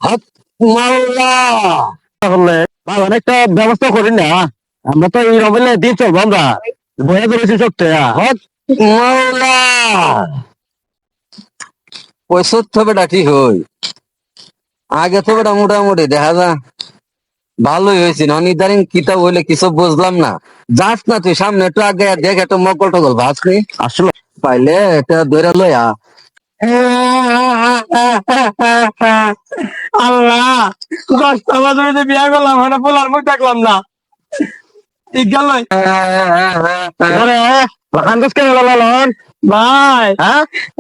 হক মাওলা তাহলে ভাই অনেকটা ব্যবস্থা করি না, আমরা তো এই রবেলে দিন চলবো, আমরা বয়ে ধরেছি সত্যি। হক মাওলা পঁয়ষট্টি তো বেটা ঠিক হই, আগে তো বেটা মোটামুটি দেখা যা ভালোই হয়েছে না, ইদারিং কিতাব হইলে কিছু বুঝলাম না। যাস না তুই সামনে একটু আগে দেখ, একটু মকল টকল ভাস নি আসলে পাইলে এটা দৈরা লইয়া। আল্লাহ, 10টা বাজে বিয়া করলাম, হঠাৎ পোলার মুখ দেখলাম না। ঠিক গেল ভাই,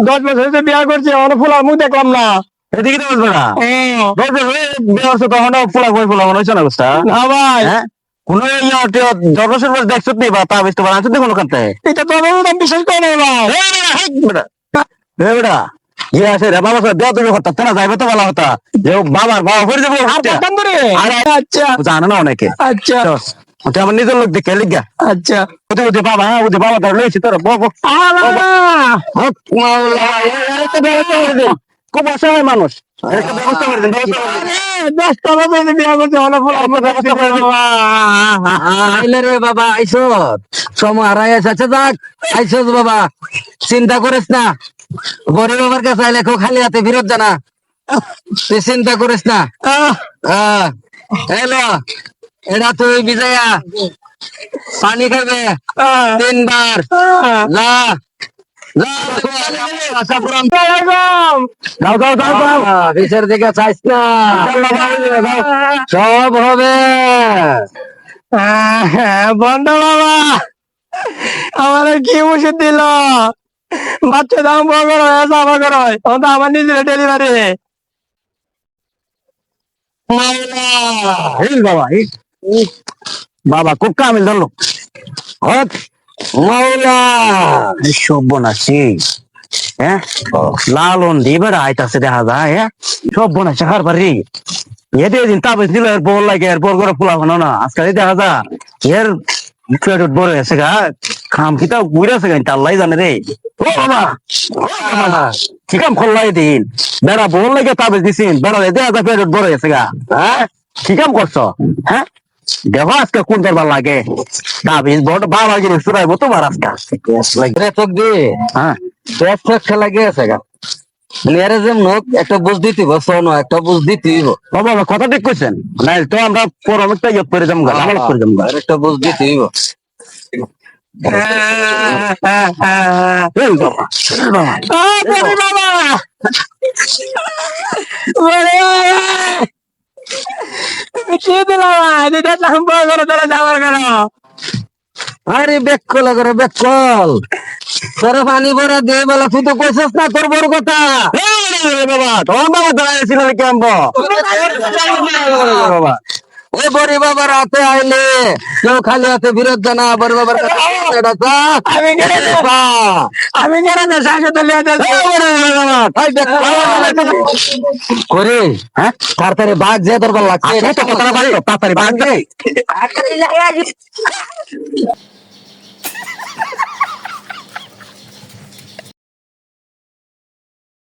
10 বছর বিয়া করছি, হঠাৎ পোলার মুখ দেখলাম না। এদিকে তো বলবে না, ও, তখন ফুলা বই ফুলা মনে হচ্ছে না অবস্থা। না ভাই, কোন জগসের দেখছো নি বা তা বুঝতে পারা আনছো কোনো কান্তে এটা তো আমি বিশ্বাস করে নাই ভাই। বেটা ইয়ে আছে রে বাবা, দেওয়া তুমি হঠাৎ না যাইবে তো বলা হতা যে বাবার বাবা করে দেবো আর দোকান ধরে, আচ্ছা জানে না অনেকে। আচ্ছা ওটা আমার নিজের লোক দেখে লিখা আচ্ছা। ওতে বাবা, ওতে বাবা তার লইছি তোর খুব অসহায় মানুষ, একটা ব্যবস্থা করে দিন, ব্যবস্থা করে দিন। 10টা বাজে বিয়া করছি, হঠাৎ পোলার মুখ ব্যবস্থা করে দিন। আইলে রে বাবা আইসো, সময় হারাই আছে যাক, আইসো বাবা, চিন্তা করিস না, গরিব বাবার কাছে আইলে কেউ খালি হাতে ফিরত জানা, তুই চিন্তা করিস না। হ্যালো, এটা তুই বিজয়া পানি খাবে 3 বার, লা বিচার দিকে চাইস না, সব হবে। বন্ধ বাবা, আমার কি ওষুধ দিল? বাচ্চা দাম বগর হয়, সাবা কর হয়, আমার নিজের ডেলিভারি। বাবা বাবা খুব কামিল ধরলো মাওলা সব্যনাশী। হ্যাঁ লালন দিবার আইতাছে দেখা যায়, হ্যাঁ সব্যনাশী হার পারি এদের দিন তাবিজ দিল, এর বল লাগে, এর বর করে ফুলা বানো না, আজকাল দেখা যা এর পেট বড় হয়েছে গা, খাম খিতা বুড়াছে গা, আল্লাহ জানে রে। ও বাবা কি কাম করলাই দিন, বেড়া বল লাগে তাবিজ দিছিন, বেড়া দেখা যা পেট বড় হয়েছে গা। হ্যাঁ কি কাম করছো? হ্যাঁ দেখো আজকে কোন দরবার লাগে, তাবিজ বড় বাবা গিয়ে শুরাইবো তোমার আজকে। চোখ দিয়ে হ্যাঁ খেলা গিয়েছে গা, এর যেমন একটা বুঝ দিতে শোনো, একটা বুঝ দিতেই ও বাবা কথা ঠিক কইছেন, নাই তো আমরা পরবর্তী ইয়ে করে যাবো গা, আমল করে যাবো গা। একটা বুঝ দিতেই এই বাবা, এই বাবা, বড়ি বাবা, বড়ি বাবা, তুমি কি দিলাম? এটা দাম বগর তোরা যাওয়ার কেন? আরে বেকল করে বেকল, তোর পানি ভরা দিয়ে বেলা তুই তো কইছিস না তোর বড় কথা। এই বাবা তোমার বাবা দাঁড়াইছিল কি আনবো বাবা। ওই বড়ি বাবার হাতে আইলে কেউ খালি হাতে ফিরত জানা, বড়ি বাবার কাছে আমি কেন আমি কেন সাথে করে হ্যাঁ তাড়াতাড়ি বাঘ যে দরকার লাগছে, তো কথা বাড়ি তাড়াতাড়ি বাদ দে।